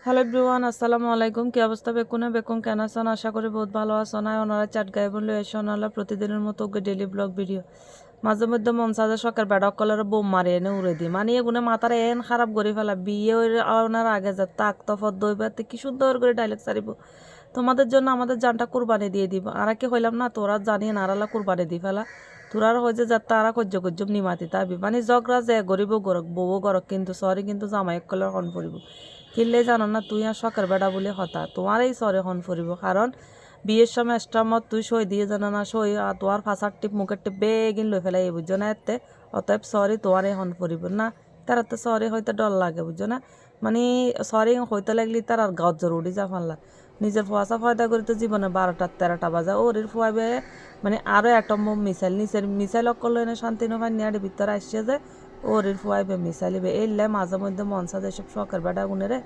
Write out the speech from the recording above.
Hello everyone, আসসালামু আলাইকুম। কি অবস্থা বেকুন কেন আছেন? আশা করি বহুত ভালো আছেন। ওনারা চাট গায়ে বললে এসে ওনারা প্রতিদিনের মতো ডেলি ব্লগ ভিডিও মাঝে মধ্যে মন সাজে শখের বেড়া কলের বোম মারি এনে উড়ে দিই, মানে এগুলো মাথার এন খারাপ করে ফেলা। বিয়ে ওনার আগে যা তাক তফত দইবাতে কি সুন্দর করে ডাইলেক্ট সারিব, তোমাদের জন্য আমাদের জানটা কুরবানি দিয়ে দিব। আর কি হইলাম না, তোরা জানি নারালা কুরবানি দি ফেলা। তোরার হয়েছে যা তারা কজ্য কজ্জব নিমাতি তাবি, মানে জগরা যে গরিব গরক বউ গরক, কিন্তু সরি কিন্তু জামাই কলের হন পড়িব। কিনলে জানো না তুই আর শখের বেড়া বলে হতা, তোমার এই সরে হন পড়িব। কারণ বিয়ের সময় এক্সট্রা মত তুই সই দিয়ে জানো না, সই তোমার ফাঁসার টিপ মুখের টিপ বেগিন লই ফেলাই বুঝছো না এতে। অতএব সরি তোমার এই হন পড়িব না। তারা তো সরি হইতে ডর লাগে বুঝছো না, মানে সরি হইতে লাগলি তার আর গাঁত জোর উঠি যা ফানলা। নিজের ফুয়াশা ফয়দা করি তো জীবনে 12টা 13টা বাজা ওর ফুয়াবে, মানে আরও একটা মিসাইল নিচের মিসাইল অকল এনে শান্তি নয় নিয়ার ভিতরে আসছে যে ওর ফুয়াইবে মিসাইলিবে। এলে মাঝে মধ্যে মনসা যেসব শখের বেড়া গুনেরে